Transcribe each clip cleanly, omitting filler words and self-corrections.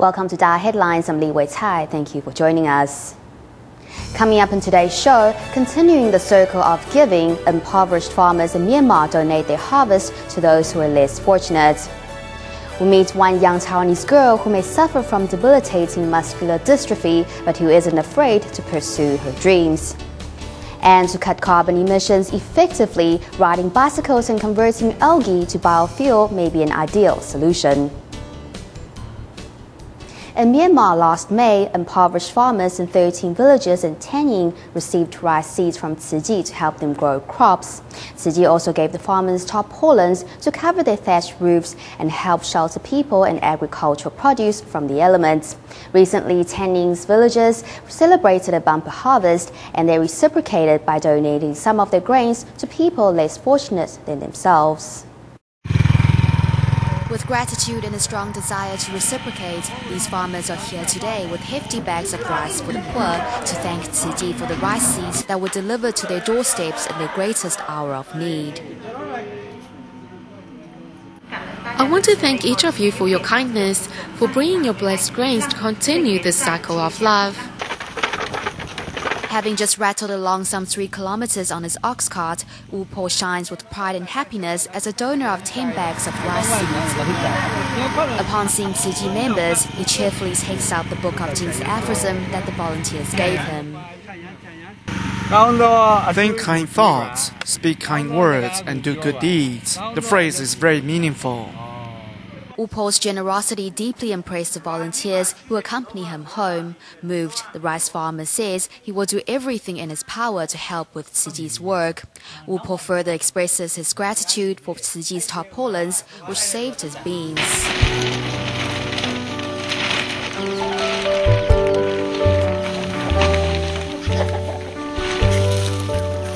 Welcome to Dar Headlines. I'm Li Wei Cai. Thank you for joining us. Coming up in today's show, continuing the circle of giving, impoverished farmers in Myanmar donate their harvest to those who are less fortunate. We meet one young Taiwanese girl who may suffer from debilitating muscular dystrophy, but who isn't afraid to pursue her dreams. And to cut carbon emissions effectively, riding bicycles and converting algae to biofuel may be an ideal solution. In Myanmar last May, impoverished farmers in 13 villages in Tanying received rice seeds from Tzu Chi to help them grow crops. Tzu Chi also gave the farmers tarpaulins to cover their thatched roofs and help shelter people and agricultural produce from the elements. Recently, Tanying's villagers celebrated a bumper harvest, and they reciprocated by donating some of their grains to people less fortunate than themselves. With gratitude and a strong desire to reciprocate, these farmers are here today with hefty bags of rice for the poor to thank Tzu Chi for the rice seeds that were delivered to their doorsteps in their greatest hour of need. I want to thank each of you for your kindness, for bringing your blessed grains to continue this cycle of love. Having just rattled along some 3 kilometers on his ox cart, Wu Po shines with pride and happiness as a donor of 10 bags of rice seeds. Upon seeing Tzu Chi members, he cheerfully takes out the book of Jing's aphorism that the volunteers gave him. Think kind thoughts, speak kind words, and do good deeds. The phrase is very meaningful. Wu Po's generosity deeply impressed the volunteers who accompany him home. Moved, the rice farmer says he will do everything in his power to help with Tzu Chi's work. Wu Po further expresses his gratitude for Tzu Chi's tarpaulins, which saved his beans.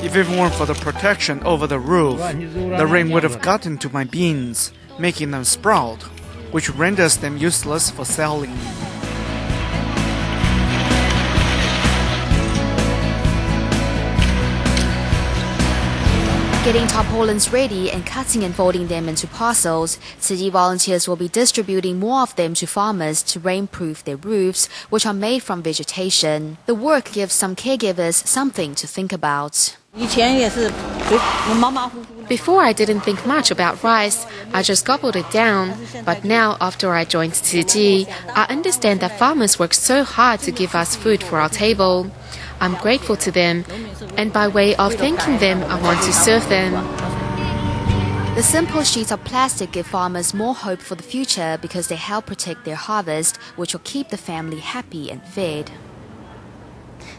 If it weren't for the protection over the roof, the rain would have gotten to my beans, making them sprout, which renders them useless for selling. Getting tarpaulins ready and cutting and folding them into parcels, Tzu Chi volunteers will be distributing more of them to farmers to rainproof their roofs, which are made from vegetation. The work gives some caregivers something to think about. Before I didn't think much about rice, I just gobbled it down. But now, after I joined Tzu Chi, I understand that farmers work so hard to give us food for our table. I'm grateful to them, and by way of thanking them, I want to serve them. The simple sheets of plastic give farmers more hope for the future because they help protect their harvest, which will keep the family happy and fed.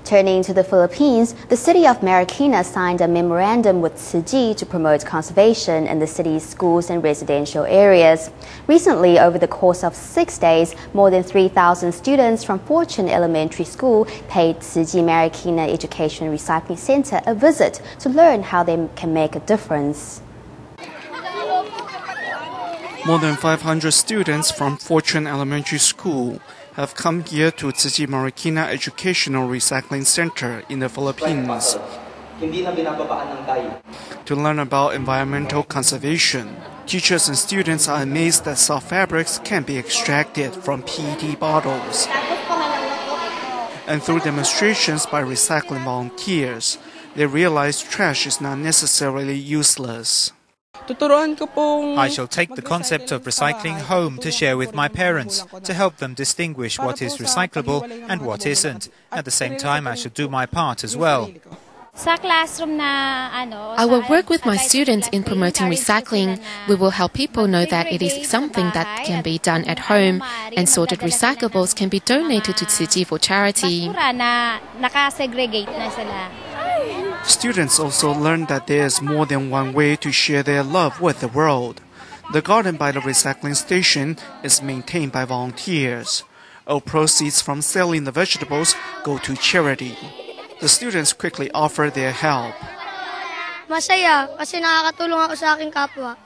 Turning to the Philippines, the city of Marikina signed a memorandum with Tzu Chi to promote conservation in the city's schools and residential areas. Recently, over the course of 6 days, more than 3,000 students from Fortune Elementary School paid Tzu Chi Marikina Education and Recycling Center a visit to learn how they can make a difference. More than 500 students from Fortune Elementary School have come here to Tzu Chi Marikina Educational Recycling Center in the Philippines to learn about environmental conservation. Teachers and students are amazed that soft fabrics can be extracted from PET bottles. And through demonstrations by recycling volunteers, they realize trash is not necessarily useless. I shall take the concept of recycling home to share with my parents to help them distinguish what is recyclable and what isn't. At the same time, I shall do my part as well. I will work with my students in promoting recycling. We will help people know that it is something that can be done at home, and sorted recyclables can be donated to Tzu Chi for charity. Students also learn that there is more than one way to share their love with the world. The garden by the recycling station is maintained by volunteers. All proceeds from selling the vegetables go to charity. The students quickly offer their help.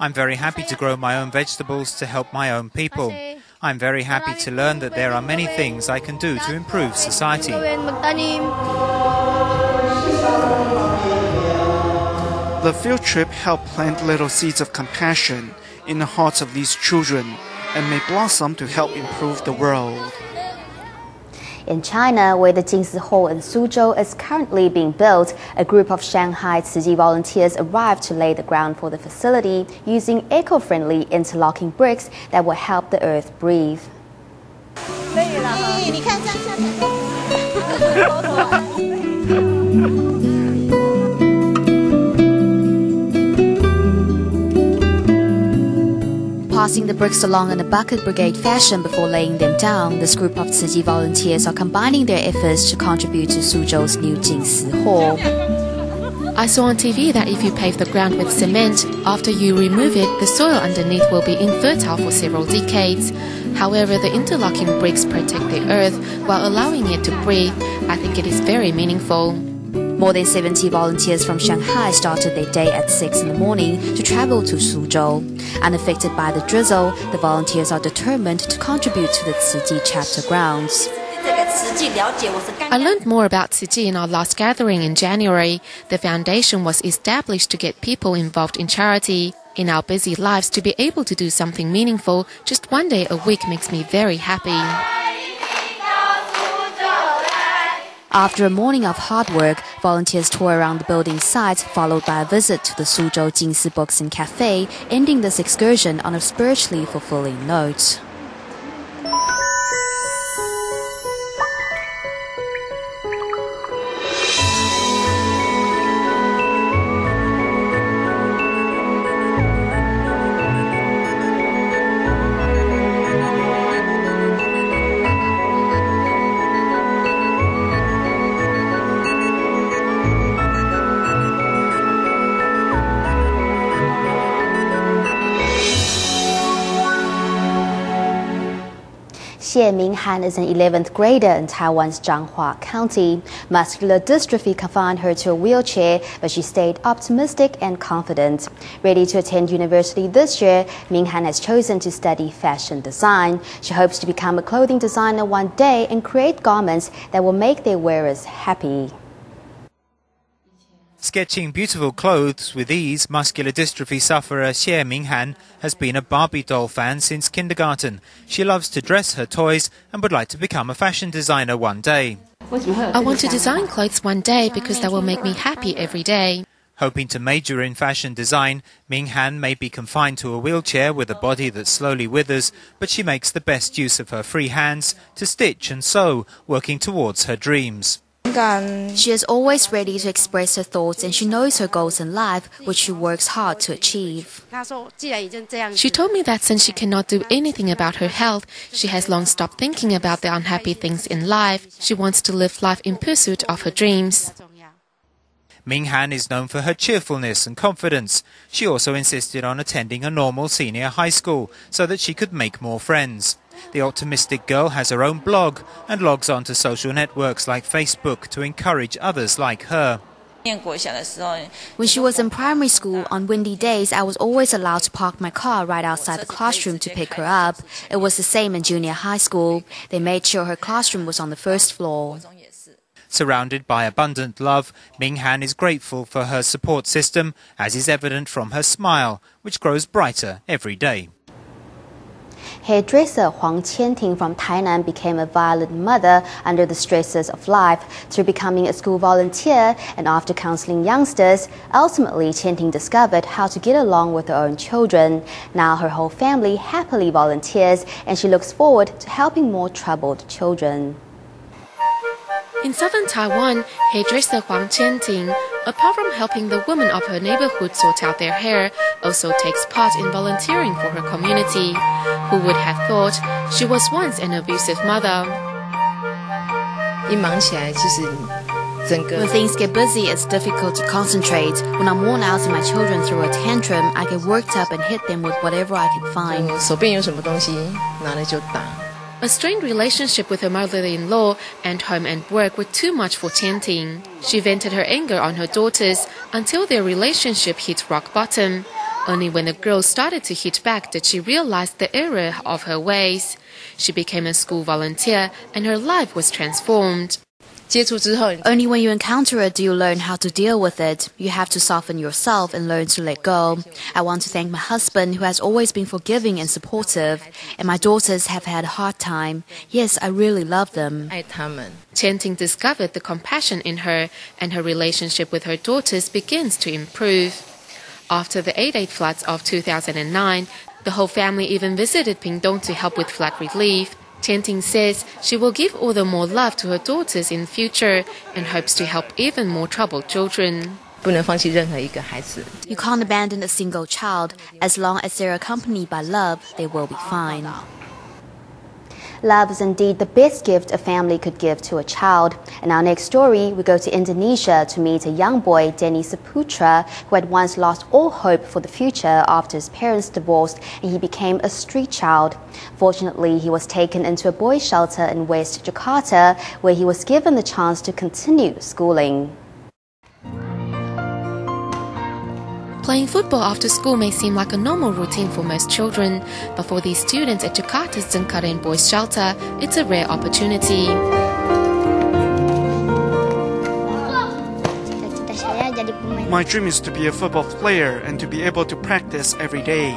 I'm very happy to grow my own vegetables to help my own people. I'm very happy to learn that there are many things I can do to improve society. The field trip helped plant little seeds of compassion in the hearts of these children and may blossom to help improve the world. In China, where the Jingsi Hall in Suzhou is currently being built, a group of Shanghai Tzu Chi volunteers arrived to lay the ground for the facility using eco-friendly interlocking bricks that will help the earth breathe. Passing the bricks along in a bucket brigade fashion before laying them down, this group of Tzu Chi volunteers are combining their efforts to contribute to Suzhou's new Jingsi Hall. I saw on TV that if you pave the ground with cement, after you remove it, the soil underneath will be infertile for several decades. However, the interlocking bricks protect the earth while allowing it to breathe. I think it is very meaningful. More than 70 volunteers from Shanghai started their day at 6 in the morning to travel to Suzhou. Unaffected by the drizzle, the volunteers are determined to contribute to the Tzu Chi chapter grounds. I learned more about Tzu Chi in our last gathering in January. The foundation was established to get people involved in charity. In our busy lives, to be able to do something meaningful just one day a week makes me very happy. After a morning of hard work, volunteers tour around the building site, followed by a visit to the Suzhou Jingsi Books and Cafe, ending this excursion on a spiritually fulfilling note. Xie Minghan is an 11th grader in Taiwan's Changhua County. Muscular dystrophy confined her to a wheelchair, but she stayed optimistic and confident. Ready to attend university this year, Minghan has chosen to study fashion design. She hopes to become a clothing designer one day and create garments that will make their wearers happy. Sketching beautiful clothes with ease, muscular dystrophy sufferer Xie Minghan has been a Barbie doll fan since kindergarten. She loves to dress her toys and would like to become a fashion designer one day. I want to design clothes one day because that will make me happy every day. Hoping to major in fashion design, Minghan may be confined to a wheelchair with a body that slowly withers, but she makes the best use of her free hands to stitch and sew, working towards her dreams. She is always ready to express her thoughts, and she knows her goals in life, which she works hard to achieve. She told me that since she cannot do anything about her health, she has long stopped thinking about the unhappy things in life. She wants to live life in pursuit of her dreams. Minghan is known for her cheerfulness and confidence. She also insisted on attending a normal senior high school so that she could make more friends. The optimistic girl has her own blog and logs on to social networks like Facebook to encourage others like her. When she was in primary school, on windy days, I was always allowed to park my car right outside the classroom to pick her up. It was the same in junior high school. They made sure her classroom was on the first floor. Surrounded by abundant love, Minghan is grateful for her support system, as is evident from her smile, which grows brighter every day. Hairdresser Huang Qianting from Tainan became a violent mother under the stresses of life through becoming a school volunteer, and after counseling youngsters, ultimately Qianting discovered how to get along with her own children. Now her whole family happily volunteers, and she looks forward to helping more troubled children. In southern Taiwan, hairdresser Huang Qianting, apart from helping the women of her neighborhood sort out their hair, also takes part in volunteering for her community. Who would have thought she was once an abusive mother? When things get busy, it's difficult to concentrate. When I'm worn out and my children throw a tantrum, I get worked up and hit them with whatever I can find. A strained relationship with her mother-in-law and home and work were too much for Qianting. She vented her anger on her daughters until their relationship hit rock bottom. Only when the girls started to hit back did she realize the error of her ways. She became a school volunteer and her life was transformed. Only when you encounter it do you learn how to deal with it. You have to soften yourself and learn to let go. I want to thank my husband, who has always been forgiving and supportive. And my daughters have had a hard time. Yes, I really love them. Tianting discovered the compassion in her, and her relationship with her daughters begins to improve. After the 8.8 floods of 2009, the whole family even visited Pingdong to help with flood relief. Tianting says she will give all the more love to her daughters in the future and hopes to help even more troubled children. You can't abandon a single child. As long as they're accompanied by love, they will be fine. Love is indeed the best gift a family could give to a child. In our next story, we go to Indonesia to meet a young boy, Denny Saputra, who had once lost all hope for the future after his parents divorced and he became a street child. Fortunately, he was taken into a boys' shelter in West Jakarta, where he was given the chance to continue schooling. Playing football after school may seem like a normal routine for most children, but for these students at Jakarta's Zengkaren Boys Shelter, it's a rare opportunity. My dream is to be a football player and to be able to practice every day.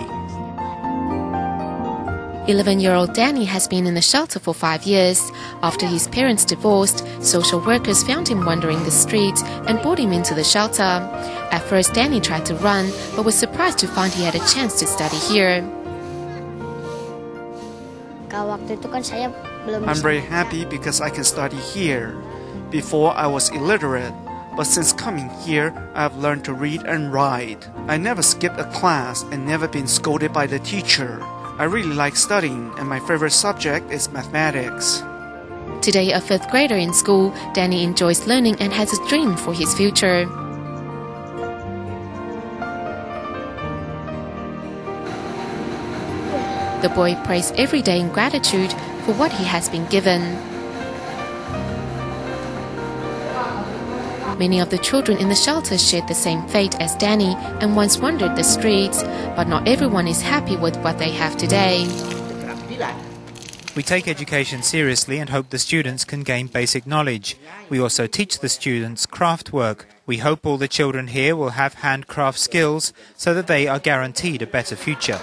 11-year-old Danny has been in the shelter for 5 years. After his parents divorced, social workers found him wandering the streets and brought him into the shelter. At first, Danny tried to run, but was surprised to find he had a chance to study here. I'm very happy because I can study here. Before, I was illiterate, but since coming here, I have learned to read and write. I never skipped a class and never been scolded by the teacher. I really like studying, and my favorite subject is mathematics. Today, a 5th grader in school, Danny enjoys learning and has a dream for his future. The boy prays every day in gratitude for what he has been given. Many of the children in the shelter shared the same fate as Danny and once wandered the streets, but not everyone is happy with what they have today. We take education seriously and hope the students can gain basic knowledge. We also teach the students craft work. We hope all the children here will have handcraft skills so that they are guaranteed a better future.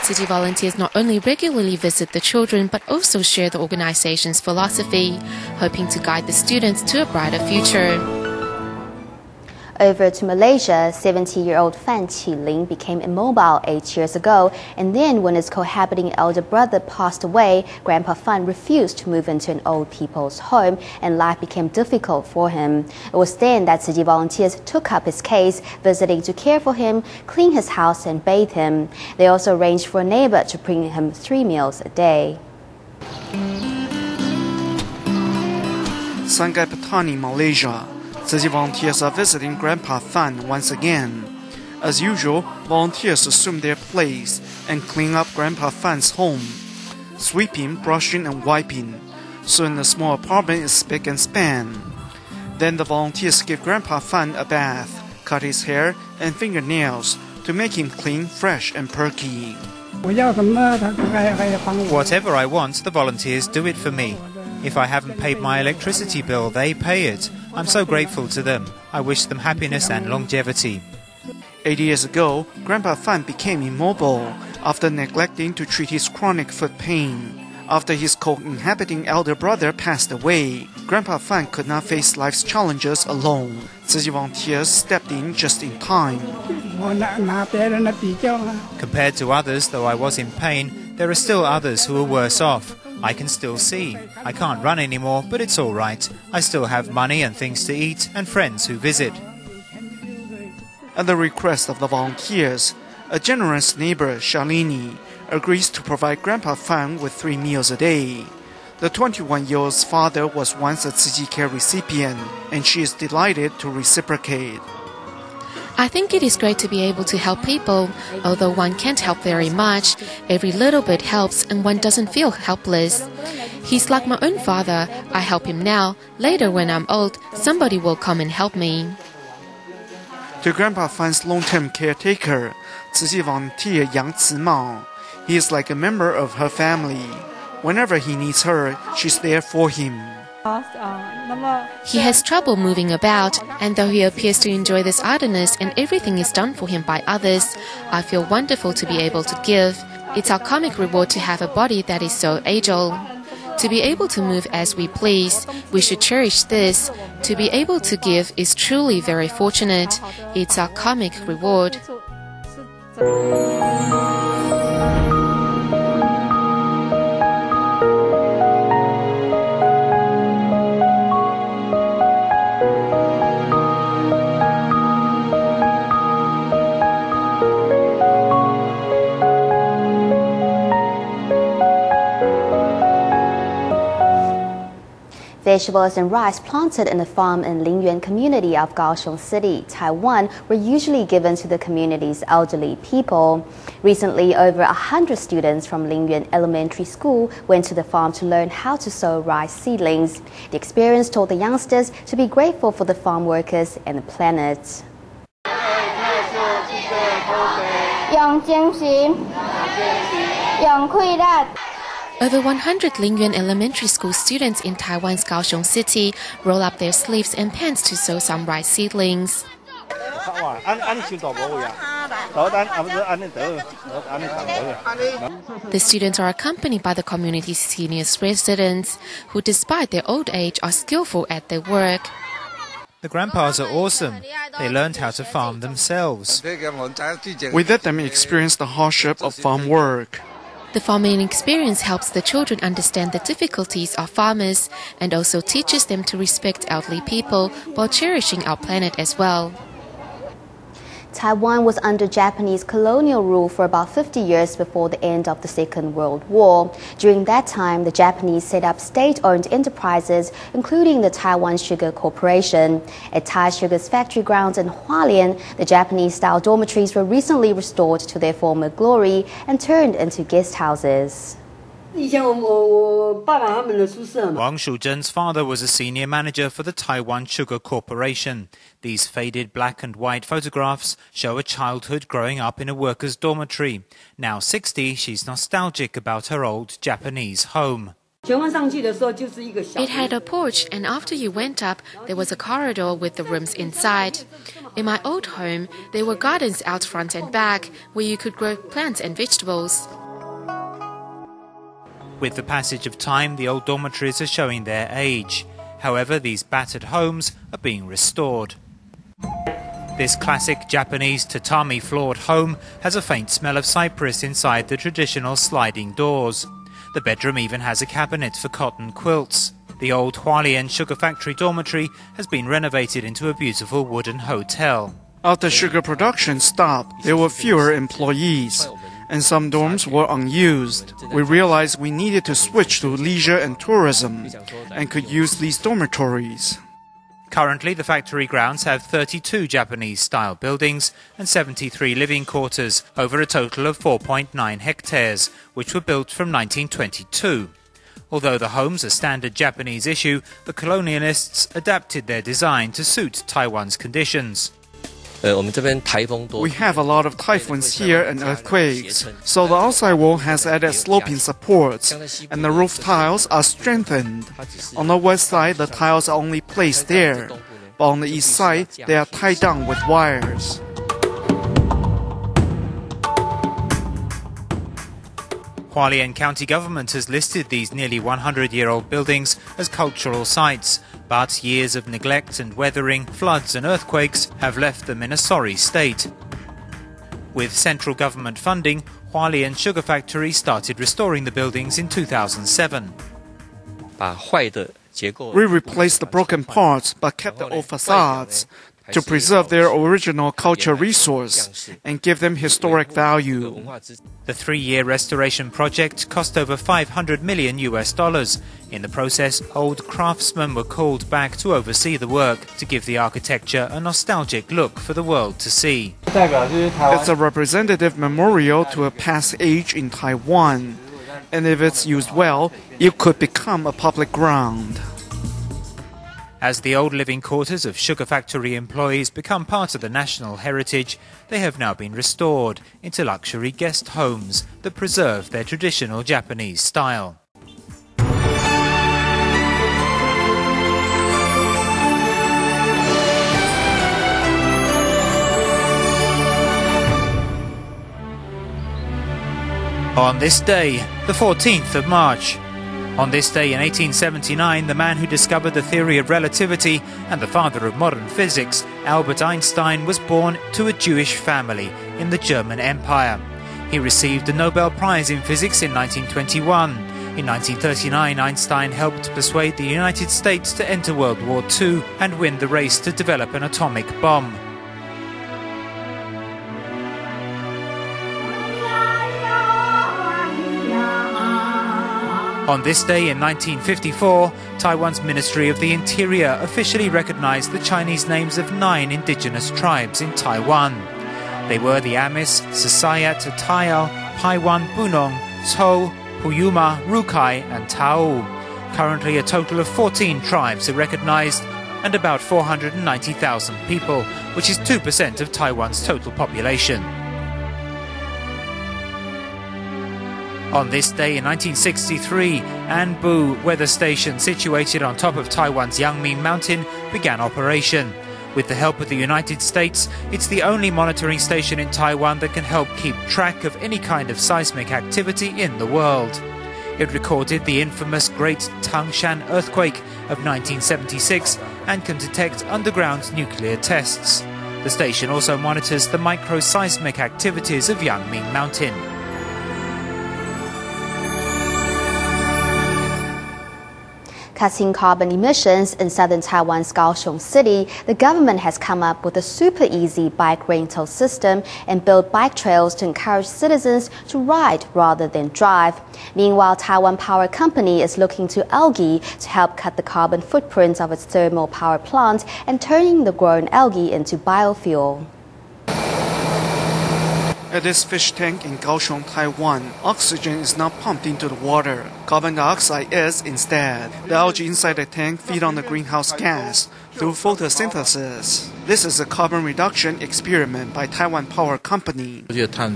City volunteers not only regularly visit the children but also share the organization's philosophy, hoping to guide the students to a brighter future. Over to Malaysia, 70-year-old Fan Qiling became immobile 8 years ago, and then when his cohabiting elder brother passed away, Grandpa Fan refused to move into an old people's home, and life became difficult for him. It was then that city volunteers took up his case, visiting to care for him, clean his house and bathe him. They also arranged for a neighbor to bring him 3 meals a day. Sungai Petani, Malaysia. City volunteers are visiting Grandpa Fan once again. As usual, volunteers assume their place and clean up Grandpa Fan's home, sweeping, brushing and wiping. Soon the small apartment is spick and span. Then the volunteers give Grandpa Fan a bath, cut his hair and fingernails to make him clean, fresh and perky. Whatever I want, the volunteers do it for me. If I haven't paid my electricity bill, they pay it. I'm so grateful to them. I wish them happiness and longevity. 8 years ago, Grandpa Fan became immobile after neglecting to treat his chronic foot pain. After his co-inhabiting elder brother passed away, Grandpa Fan could not face life's challenges alone. City volunteers stepped in just in time. Compared to others, though I was in pain, there are still others who are worse off. I can still see. I can't run anymore, but it's all right. I still have money and things to eat and friends who visit. At the request of the volunteers, a generous neighbor, Shalini, agrees to provide Grandpa Fan with 3 meals a day. The 21-year-old's father was once a Tzu Chi Care recipient, and she is delighted to reciprocate. I think it is great to be able to help people. Although one can't help very much, every little bit helps and one doesn't feel helpless. He's like my own father. I help him now. Later when I'm old, somebody will come and help me. To Grandpa Fan's long-term caretaker, Tzu Chi volunteer Yang Cimao, he is like a member of her family. Whenever he needs her, she's there for him. He has trouble moving about, and though he appears to enjoy this idleness and everything is done for him by others, I feel wonderful to be able to give. It's our karmic reward to have a body that is so agile. To be able to move as we please, we should cherish this. To be able to give is truly very fortunate. It's our karmic reward. Vegetables and rice planted in a farm in Lingyuan community of Kaohsiung City, Taiwan, were usually given to the community's elderly people. Recently, over 100 students from Lingyuan Elementary School went to the farm to learn how to sow rice seedlings. The experience taught the youngsters to be grateful for the farm workers and the planet. Over 100 Lingyuan Elementary School students in Taiwan's Kaohsiung City roll up their sleeves and pants to sow some rice seedlings. The students are accompanied by the community's senior residents, who despite their old age are skillful at their work. The grandpas are awesome. They learned how to farm themselves. We let them experience the hardship of farm work. The farming experience helps the children understand the difficulties of farmers and also teaches them to respect elderly people while cherishing our planet as well. Taiwan was under Japanese colonial rule for about 50 years before the end of the Second World War. During that time, the Japanese set up state-owned enterprises, including the Taiwan Sugar Corporation. At Thai Sugar's factory grounds in Hualien, the Japanese-style dormitories were recently restored to their former glory and turned into guest houses. Wang Shuzhen's father was a senior manager for the Taiwan Sugar Corporation. These faded black and white photographs show a childhood growing up in a worker's dormitory. Now 60, she's nostalgic about her old Japanese home. It had a porch, and after you went up, there was a corridor with the rooms inside. In my old home, there were gardens out front and back where you could grow plants and vegetables. With the passage of time, the old dormitories are showing their age. However, these battered homes are being restored. This classic Japanese tatami-floored home has a faint smell of cypress inside the traditional sliding doors. The bedroom even has a cabinet for cotton quilts. The old Hualien sugar factory dormitory has been renovated into a beautiful wooden hotel. After sugar production stopped, there were fewer employees, and some dorms were unused. We realized we needed to switch to leisure and tourism and could use these dormitories. Currently, the factory grounds have 32 Japanese-style buildings and 73 living quarters over a total of 4.9 hectares, which were built from 1922. Although the homes are standard Japanese issue, the colonialists adapted their design to suit Taiwan's conditions. We have a lot of typhoons here and earthquakes, so the outside wall has added sloping supports, and the roof tiles are strengthened. On the west side, the tiles are only placed there, but on the east side, they are tied down with wires. Hualien County government has listed these nearly 100-year-old buildings as cultural sites, but years of neglect and weathering, floods and earthquakes have left them in a sorry state. With central government funding, Hualien Sugar Factory started restoring the buildings in 2007. We replaced the broken parts but kept the old facades to preserve their original cultural resource and give them historic value. The 3-year restoration project cost over $500 million. In the process, old craftsmen were called back to oversee the work to give the architecture a nostalgic look for the world to see. It's a representative memorial to a past age in Taiwan, and if it's used well, it could become a public ground. As the old living quarters of sugar factory employees become part of the national heritage, they have now been restored into luxury guest homes that preserve their traditional Japanese style. On this day, the 14th of March. On this day in 1879, the man who discovered the theory of relativity and the father of modern physics, Albert Einstein, was born to a Jewish family in the German Empire. He received the Nobel Prize in Physics in 1921. In 1939, Einstein helped persuade the United States to enter World War II and win the race to develop an atomic bomb. On this day in 1954, Taiwan's Ministry of the Interior officially recognized the Chinese names of 9 indigenous tribes in Taiwan. They were the Amis, Sisayat, Tayao, Paiwan, Bunong, Chou, Puyuma, Rukai and Tao. Currently a total of 14 tribes are recognized and about 490,000 people, which is 2% of Taiwan's total population. On this day in 1963, Anbu weather station situated on top of Taiwan's Yangming Mountain began operation. With the help of the United States, it's the only monitoring station in Taiwan that can help keep track of any kind of seismic activity in the world. It recorded the infamous Great Tangshan earthquake of 1976 and can detect underground nuclear tests. The station also monitors the microseismic activities of Yangming Mountain. Cutting carbon emissions in southern Taiwan's Kaohsiung City, the government has come up with a super easy bike rental system and built bike trails to encourage citizens to ride rather than drive. Meanwhile, Taiwan Power Company is looking to algae to help cut the carbon footprint of its thermal power plant and turning the grown algae into biofuel. At this fish tank in Kaohsiung, Taiwan, oxygen is not pumped into the water. Carbon dioxide is instead. The algae inside the tank feed on the greenhouse gas through photosynthesis. This is a carbon reduction experiment by Taiwan Power Company.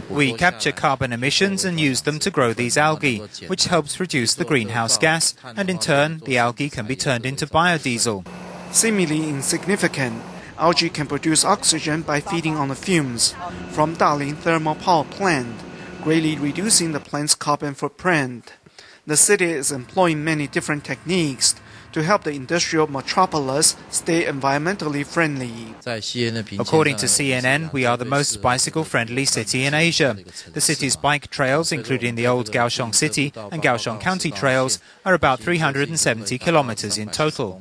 We capture carbon emissions and use them to grow these algae, which helps reduce the greenhouse gas, and in turn, the algae can be turned into biodiesel. Seemingly insignificant, algae can produce oxygen by feeding on the fumes from Dalian thermal power plant, greatly reducing the plant's carbon footprint. The city is employing many different techniques to help the industrial metropolis stay environmentally friendly. According to CNN, we are the most bicycle-friendly city in Asia. The city's bike trails, including the old Kaohsiung City and Kaohsiung County trails, are about 370 kilometers in total.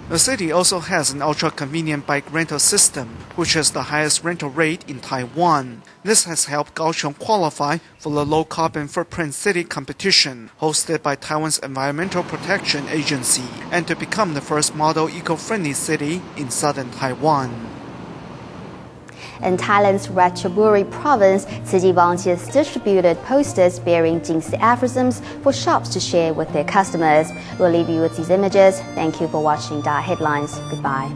The city also has an ultra-convenient bike rental system, which has the highest rental rate in Taiwan. This has helped Kaohsiung qualify for the low-carbon footprint city competition hosted by Taiwan's Environmental Protection Agency and to become the first model eco-friendly city in southern Taiwan. In Thailand's Ratchaburi province, city volunteers distributed posters bearing Jingsi aphorisms for shops to share with their customers. We'll leave you with these images. Thank you for watching Dot Headlines. Goodbye.